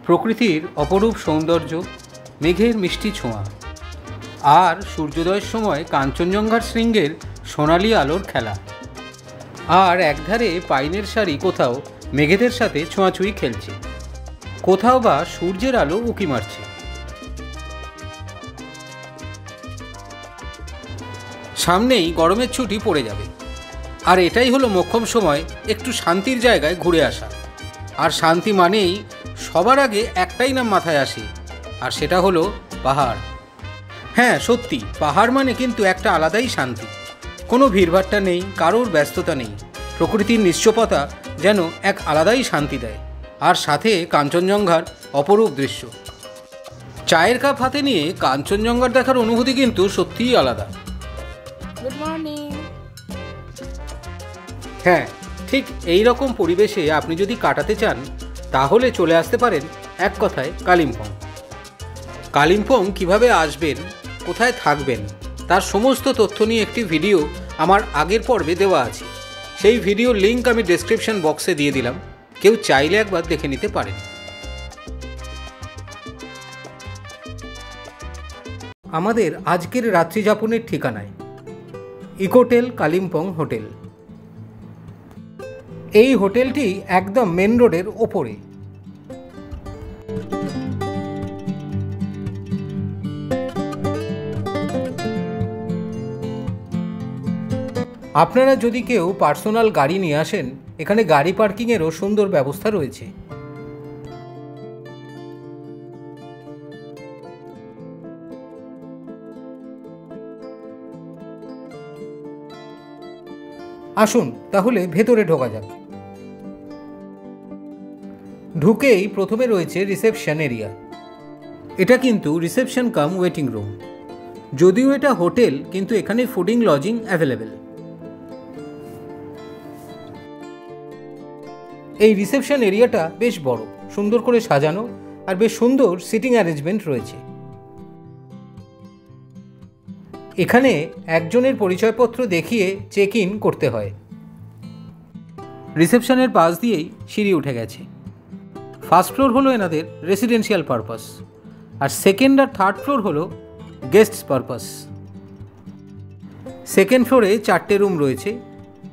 প্রকৃতির অপরূপ সৌন্দর্য, মেঘের মিষ্টি ছোঁয়া আর সূর্যোদয়ের সময় কাঞ্চনজঙ্ঘার শৃঙ্গের সোনালি আলোর খেলা। আর একধারে পাইনের সারি কোথাও মেঘেদের সাথে ছোঁয়াছুঁই খেলছে, কোথাও বা সূর্যের আলো উঁকি মারছে। সামনেই গরমের ছুটি পড়ে যাবে, আর এটাই হলো মোক্ষম সময় একটু শান্তির জায়গায় ঘুরে আসা। আর শান্তি মানেই সবার আগে একটাই নাম মাথায় আসে, আর সেটা হলো পাহাড়। হ্যাঁ সত্যি, পাহাড় মানে কিন্তু একটা আলাদাই শান্তি। কোনো ভিড়ভাট্টা নেই, কারোর ব্যস্ততা নেই, প্রকৃতির নিশ্চপতা যেন এক আলাদাই শান্তি দেয়। আর সাথে কাঞ্চনজঙ্ঘার অপরূপ দৃশ্য। চায়ের কাপ হাতে নিয়ে কাঞ্চনজঙ্ঘার দেখার অনুভূতি কিন্তু সত্যিই আলাদা। Good morning. হ্যাঁ, ঠিক এই রকম পরিবেশে আপনি যদি কাটাতে চান তাহলে চলে আসতে পারেন এক কথায় কালিম্পং। কালিম্পং কিভাবে আসবেন, কোথায় থাকবেন, তার সমস্ত তথ্য নিয়ে একটি ভিডিও আমার আগের পর্বে দেওয়া আছে। সেই ভিডিওর লিঙ্ক আমি ডেসক্রিপশন বক্সে দিয়ে দিলাম, কেউ চাইলে একবার দেখে নিতে পারেন। আমাদের আজকের রাত্রিযাপনের ঠিকানায় ইকোটেল কালিম্পং হোটেল। এই হোটেলটি একদম মেন রোডের ওপরে। আপনারা যদি কেউ পার্সোনাল গাড়ি নিয়ে আসেন, এখানে গাড়ি পার্কিংয়েরও সুন্দর ব্যবস্থা রয়েছে। আসুন তাহলে ভেতরে ঢোকা যাক। ঢুকেই প্রথমে রয়েছে রিসেপশন এরিয়া। এটা কিন্তু রিসেপশন কাম ওয়েটিং রুম। যদিও এটা হোটেল, কিন্তু এখানে ফুডিং লজিং অ্যাভেলেবেল। এই রিসেপশন এরিয়াটা বেশ বড়, সুন্দর করে সাজানো, আর বেশ সুন্দর সিটিং অ্যারেঞ্জমেন্ট রয়েছে। এখানে একজনের পরিচয়পত্র দেখিয়ে চেক ইন করতে হয়। রিসেপশনের পাশ দিয়েই সিঁড়ি উঠে গেছে। ফার্স্ট ফ্লোর হলো এনাদের রেসিডেন্সিয়াল পারপাস, আর সেকেন্ড আর থার্ড ফ্লোর হলো গেস্টস পারপাস। সেকেন্ড ফ্লোরে 4টে রুম রয়েছে,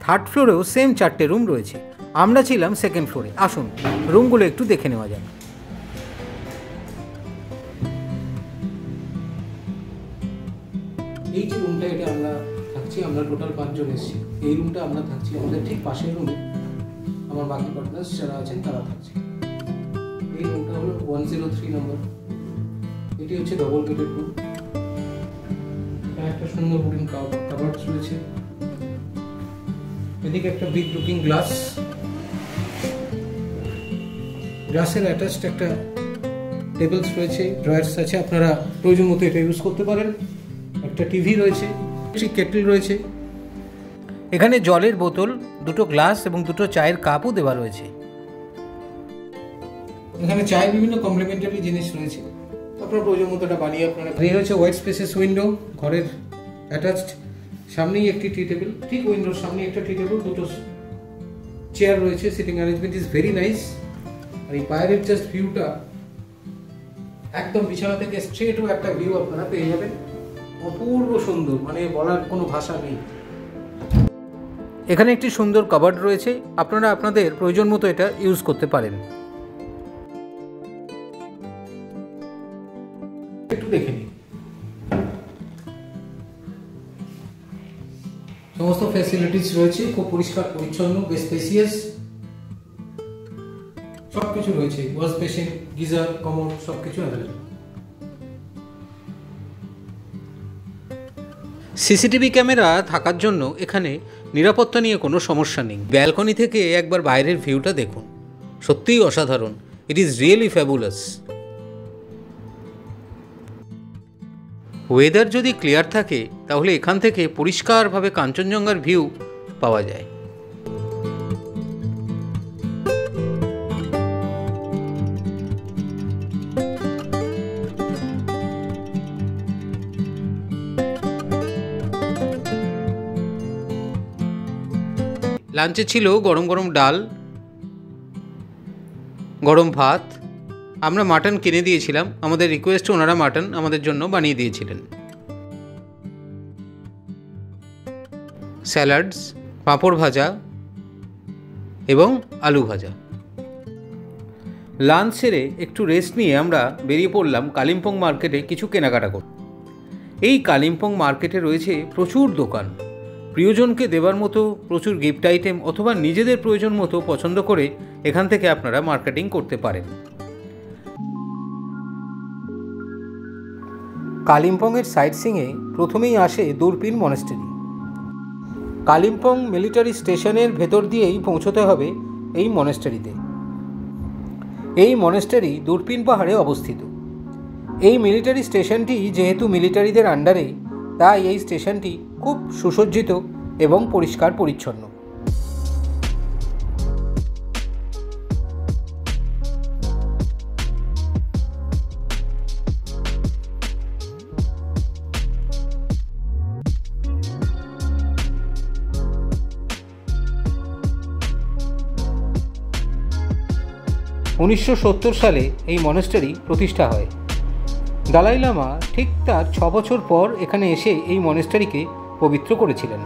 থার্ড ফ্লোরেও সেম 4টে রুম রয়েছে। আমরা ছিলাম সেকেন্ড ফ্লোরে। আসুন রুমগুলো একটু দেখে নেওয়া যাক। এই যে রুমটা, এটা আমরা থাকছি, আমরা টোটাল 5 জন এসেছি। এই রুমটা আমরা থাকছি, আমাদের ঠিক পাশের রুমে আমার বাকি পার্টনার্স যারা আছেন তারা থাকছে। এই রুমটা হলো 103 নম্বর। এটি হচ্ছে ডবল বেডেড রুম। একটা সুন্দর উডেন কাভার্ডস রয়েছে। এদিকে একটা বিগ লুকিং গ্লাস, গ্লাসের অ্যাটাচড একটা টেবিলস রয়েছে, ড্রয়ার্স আছে, আপনারা প্রয়োজন মতো এটা ইউজ করতে পারেন। একটা টিভি রয়েছে, কেটল রয়েছে। এখানে জলের বোতল, 2টো গ্লাস এবং 2টো চায়ের কাপও দেওয়া রয়েছে। এখানে চায়ের বিভিন্ন কমপ্লিমেন্টারি জিনিস রয়েছে, আপনারা প্রয়োজন মতো এটা বানিয়ে আপনারা। এই হচ্ছে হোয়াইট স্পেসেস উইন্ডো, ঘরের অ্যাটাচড। সামনেই একটি টি টেবিল, ঠিক উইন্ডোর সামনে একটা টি টেবিল, 2টো চেয়ার রয়েছে। Sitting arrangement is very nice. আর এই বাইরের জাস্ট ভিউটা, একদম বিছানা থেকে স্ট্রেটও একটা ভিউ আপনারা পেয়ে যাবেন। অপূর্ব সুন্দর, মানে বলার কোনো ভাষা নেই। এখানে একটি সুন্দর কাবার্ড রয়েছে, আপনারা আপনাদের প্রয়োজন মতো এটা ইউজ করতে পারেন। একটু দেখে নিন। সমস্ত ফ্যাসিলিটিস রয়েছে, খুব পরিষ্কার পরিচ্ছন্ন, বেশ স্পেসিয়াস, সবকিছু রয়েছে। ওয়াশ বেসিন, গিজার, কমোড সবকিছু অ্যাভেলেবল। সিসিটিভি ক্যামেরা থাকার জন্য এখানে নিরাপত্তা নিয়ে কোনো সমস্যা নেই। ব্যালকনি থেকে একবার বাইরের ভিউটা দেখুন, সত্যিই অসাধারণ। It is really fabulous. Weather যদি ক্লিয়ার থাকে তাহলে এখান থেকে পরিষ্কারভাবে কাঞ্চনজঙ্ঘার ভিউ পাওয়া যায়। লাঞ্চে ছিল গরম গরম ডাল, গরম ভাত আমরা মাটন কিনে দিয়েছিলাম, আমাদের রিকোয়েস্টে ওনারা মাটন আমাদের জন্য বানিয়ে দিয়েছিলেন। স্যালাডস, পাঁপড় ভাজা এবং আলু ভাজা। লাঞ্চ সেরে একটু রেস্ট নিয়ে আমরা বেরিয়ে পড়লাম কালিম্পং মার্কেটে কিছু কেনাকাটা করতে। এই কালিম্পং মার্কেটে রয়েছে প্রচুর দোকান, প্রিয়জনকে দেবার মতো প্রচুর গিফট আইটেম অথবা নিজেদের প্রয়োজন মতো পছন্দ করে এখান থেকে আপনারা মার্কেটিং করতে পারেন। কালিম্পংয়ের সাইট সিইংয়ে প্রথমেই আসে দুরপিন মনেস্ট্রি। কালিম্পং মিলিটারি স্টেশনের ভেতর দিয়েই পৌঁছতে হবে এই মনেস্ট্রিতে। এই মনেস্ট্রি দুরপিন পাহাড়ে অবস্থিত। এই মিলিটারি স্টেশনটি যেহেতু মিলিটারিদের আন্ডারে, তাই এই স্টেশনটি খুব সুসজ্জিত এবং পরিষ্কার পরিচ্ছন্ন। (1970 সালে এই মনেস্ট্রি প্রতিষ্ঠা হয়। দালাই লামা ঠিক তার 6 বছর পর এখানে এসে এই মনেস্ট্রিকে পবিত্র করেছিলেন।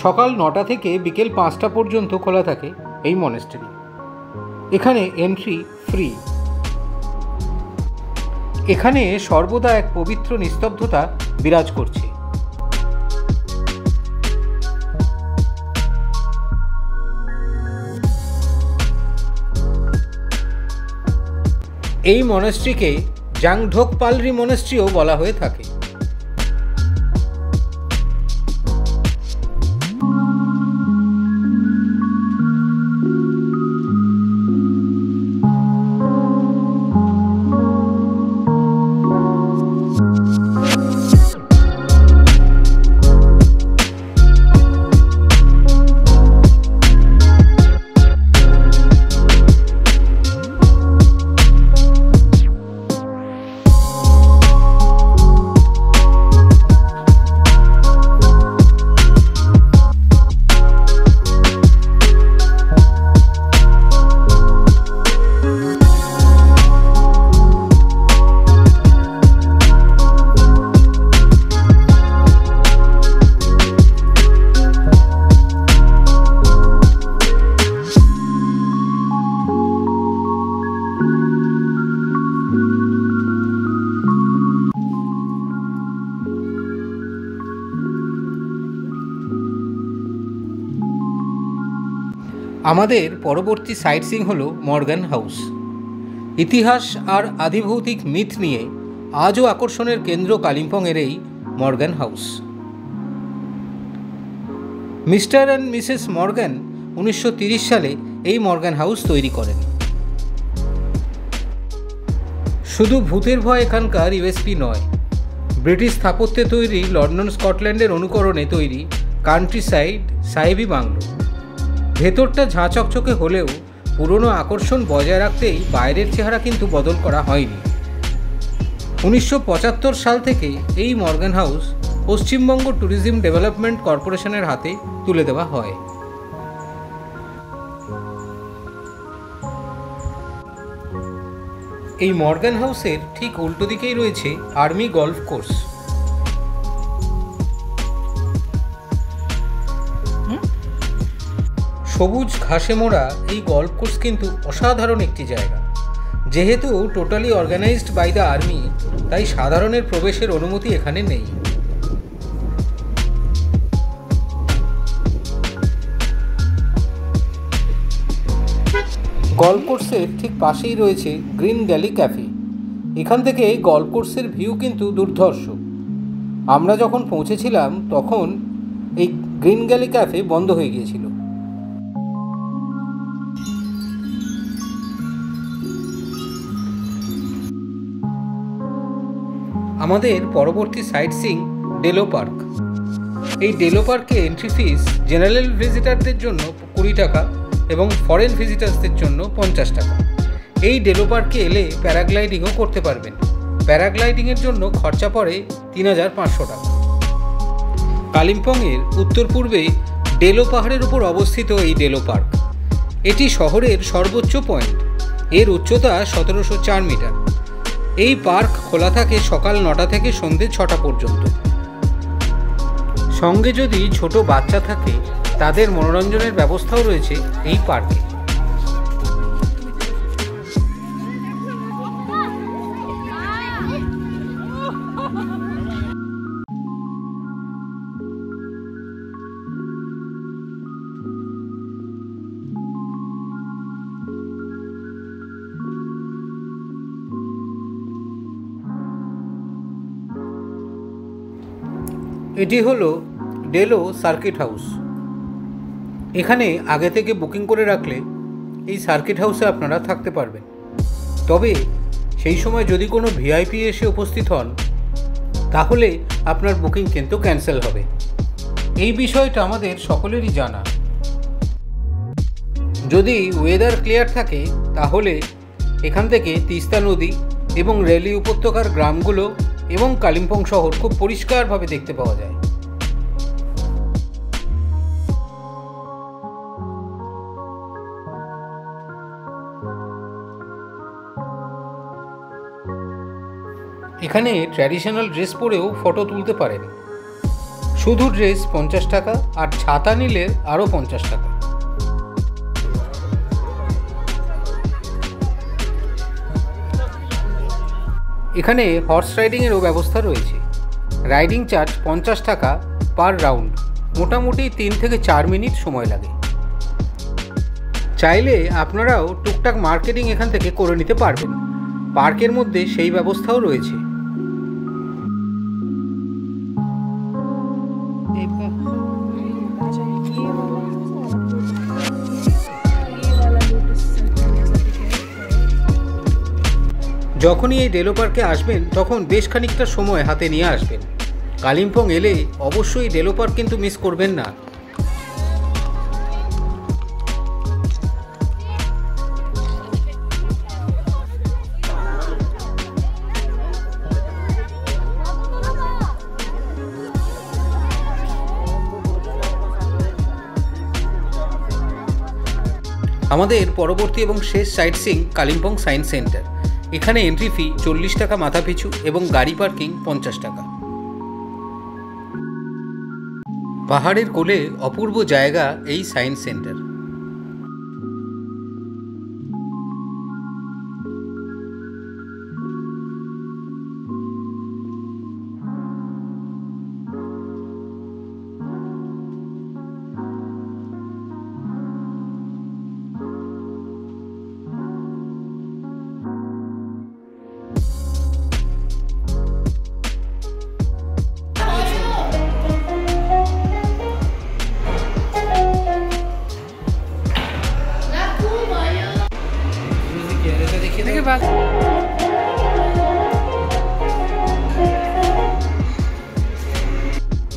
সকাল 9টা থেকে বিকেল 5টা পর্যন্ত খোলা থাকে এই মনেস্ট্রি। এখানে এন্ট্রি ফ্রি। এখানে সর্বদা এক পবিত্র নিস্তব্ধতা বিরাজ করছে। এই মনেস্ট্রিকে জাংঢোক পালরি মনেস্ট্রিও বলা হয়ে থাকে। আমাদের পরবর্তী সাইট সিইং হলো মর্গান হাউস। ইতিহাস আর আদিভৌতিক মিথ নিয়ে আজও আকর্ষণের কেন্দ্র কালিম্পংয়ের এই Morgan house. Mister and Mrs Morgan 1930 সালে এই মর্গান হাউস তৈরি করেন। শুধু ভূতের ভয় এখানকার ইউএসপি নয়, ব্রিটিশ স্থাপত্যে তৈরি লন্ডন স্কটল্যান্ডের অনুকরণে তৈরি কান্ট্রি সাইড সাহেবি বাংলো। ভেতরটা ঝাঁ চকচকে হলেও পুরনো আকর্ষণ বজায় রাখতেই বাইরের চেহারা কিন্তু বদল করা হয়নি। 1975 সাল থেকে এই Morgan house Paschimbanga tourism development কর্পোরেশনের হাতে তুলে দেওয়া হয়। এই মর্গান হাউসের ঠিক উল্টো দিকেই রয়েছে আর্মি গলফ কোর্স। সবুজ ঘাসে মোড়া এই গলফ কোর্স কিন্তু অসাধারণ একটি জায়গা। যেহেতু totally organized by the army, তাই সাধারণের প্রবেশের অনুমতি এখানে নেই। গলফ কোর্সের ঠিক পাশেই রয়েছে গ্রিন গ্যালি ক্যাফে। এখান থেকে গলফ কোর্সের ভিউ কিন্তু দুর্ধর্ষ। আমরা যখন পৌঁছেছিলাম তখন এই গ্রিন গ্যালি ক্যাফে বন্ধ হয়ে গিয়েছিল। আমাদের পরবর্তী সাইট সিইং ডেলো পার্ক। এই ডেলো পার্কে এন্ট্রি ফিস জেনারেল ভিজিটারদের জন্য 20 টাকা এবং ফরেন ভিজিটার্সদের জন্য 50 টাকা। এই ডেলো পার্কে এলে প্যারাগ্লাইডিংও করতে পারবেন। প্যারাগ্লাইডিংয়ের জন্য খরচা পড়ে 3500 টাকা। কালিম্পংয়ের উত্তর পূর্বে ডেলো পাহাড়ের উপর অবস্থিত এই ডেলো পার্ক। এটি শহরের সর্বোচ্চ পয়েন্ট। এর উচ্চতা 1704 মিটার। এই পার্ক খোলা থাকে সকাল 9টা থেকে সন্ধে 6টা পর্যন্ত। সঙ্গে যদি ছোট বাচ্চা থাকে তাদের মনোরঞ্জনের ব্যবস্থাও রয়েছে এই পার্কে। এটি হলো ডেলো সার্কিট হাউস। এখানে আগে থেকে বুকিং করে রাখলে এই সার্কিট হাউসে আপনারা থাকতে পারবেন। তবে সেই সময় যদি কোনো ভিআইপি এসে উপস্থিত হন তাহলে আপনার বুকিং কিন্তু ক্যান্সেল হবে। এই বিষয়টা আমাদের সকলেরই জানা। যদি ওয়েদার ক্লিয়ার থাকে তাহলে এখান থেকে তিস্তা নদী এবং রেলি উপত্যকার গ্রামগুলো এবং কালিম্পং শহর খুব পরিষ্কারভাবে দেখতে পাওয়া যায়। এখানে ট্র্যাডিশনাল ড্রেস পরেও ফটো তুলতে পারেন। শুধু ড্রেস 50 টাকা, আর ছাতা নিলে আরও 50 টাকা। এখানে হর্স রাইডিংয়েরও ব্যবস্থা রয়েছে। রাইডিং চার্জ 50 টাকা পার রাউন্ড। মোটামুটি 3 থেকে 4 মিনিট সময় লাগে। চাইলে আপনারাও টুকটাক মার্কেটিং এখান থেকে করে নিতে পারবেন। পার্কের মধ্যে সেই ব্যবস্থাও রয়েছে। যখনই এই ডেলো পার্কে আসবেন তখন বেশ খানিকটা সময় হাতে নিয়ে আসবেন। কালিম্পং এলে অবশ্যই ডেলো পার্ক কিন্তু মিস করবেন না। আমাদের পরবর্তী এবং শেষ site seeing Kalimpong science centre. এখানে এন্ট্রি ফি 40 টাকা মাথা পিছু এবং গাড়ি পার্কিং 50 টাকা। পাহাড়ের কোলে অপূর্ব জায়গা এই সায়েন্স সেন্টার।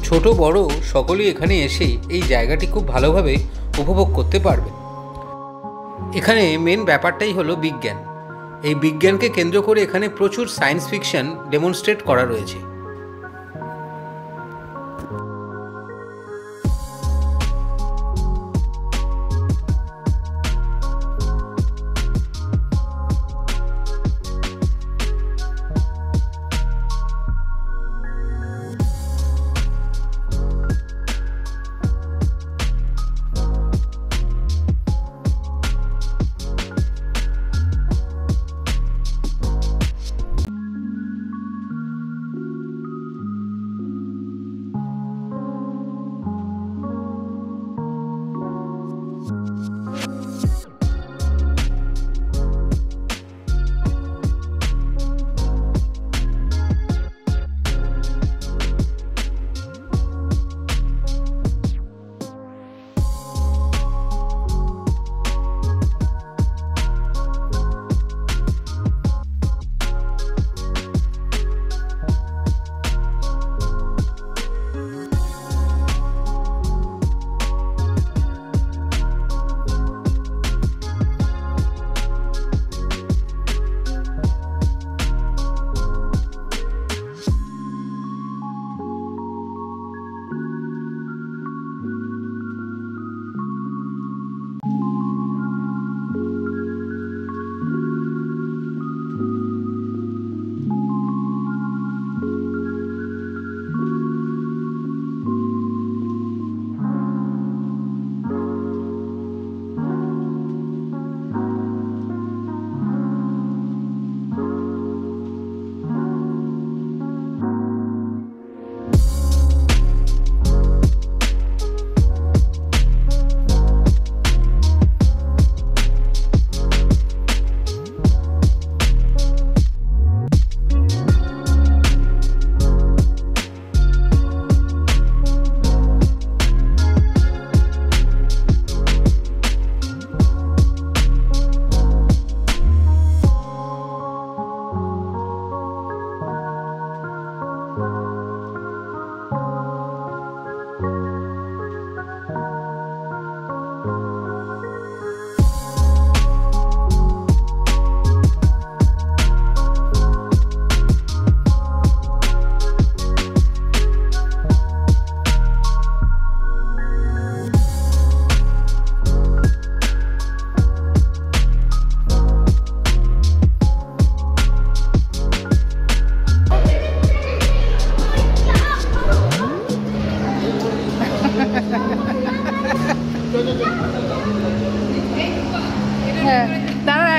ছোট বড় সকলেই এখানে এসে এই জায়গাটি খুব ভালোভাবে উপভোগ করতে পারবেন। এখানে মেন ব্যাপারটাই হলো বিজ্ঞান। এই বিজ্ঞানকে কেন্দ্র করে এখানে প্রচুর সায়েন্স ফিকশন ডেমনস্ট্রেট করা রয়েছে।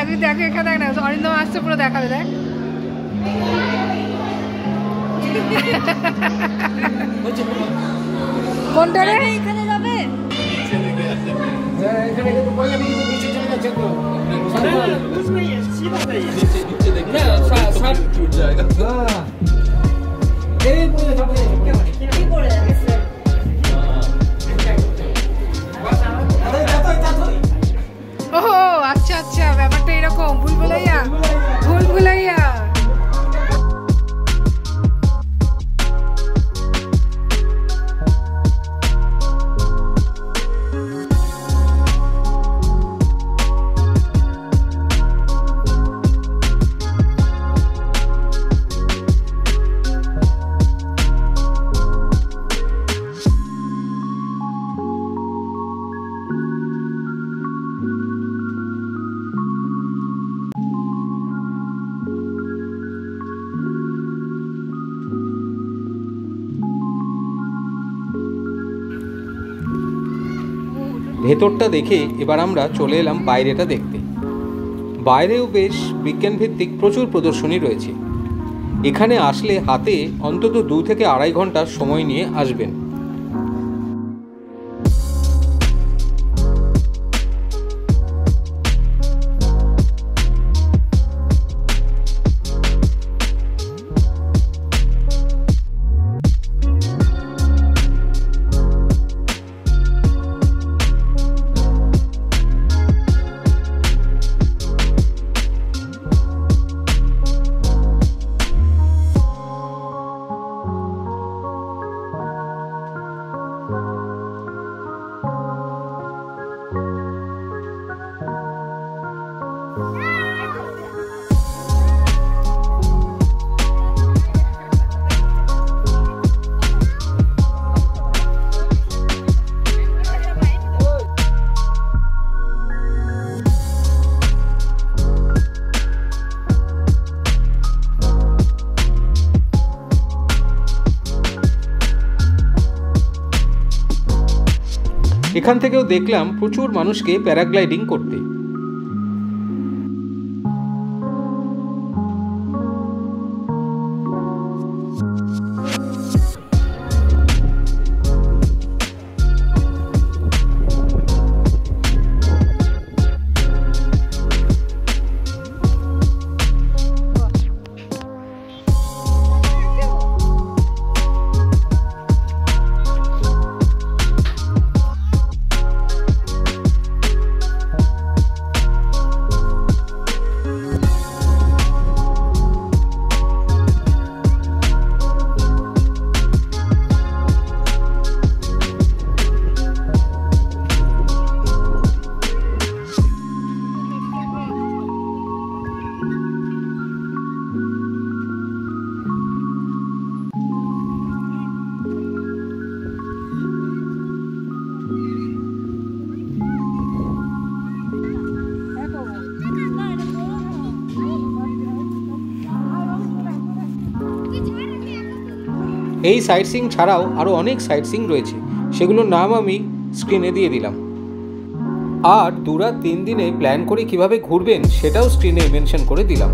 তুই দেখ এখানে দেখ না, অরিন্দম আসছে পুরো দেখাবে, দেখ। কোনটা রে? এখানে যাবে ওহো, আচ্ছা আচ্ছা, ব্যাপারটা এরকম। ভুলভুলাইয়া, ভুলভুলাইয়া। ভেতরটা দেখে এবার আমরা চলে এলাম বাইরেটা দেখতে। বাইরেও বেশ বিজ্ঞানভিত্তিক প্রচুর প্রদর্শনী রয়েছে। এখানে আসলে হাতে অন্তত 2 থেকে 2.5 ঘন্টার সময় নিয়ে আসবেন। এখান থেকেও দেখলাম প্রচুর মানুষকে প্যারাগ্লাইডিং করতে। এই সাইট সিইং ছাড়াও আরও অনেক সাইট সিইং রয়েছে, সেগুলোর নাম আমি স্ক্রিনে দিয়ে দিলাম। আর 2 রাত 3 দিনে প্ল্যান করে কিভাবে ঘুরবেন সেটাও স্ক্রিনে মেনশন করে দিলাম।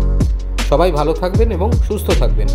সবাই ভালো থাকবেন এবং সুস্থ থাকবেন।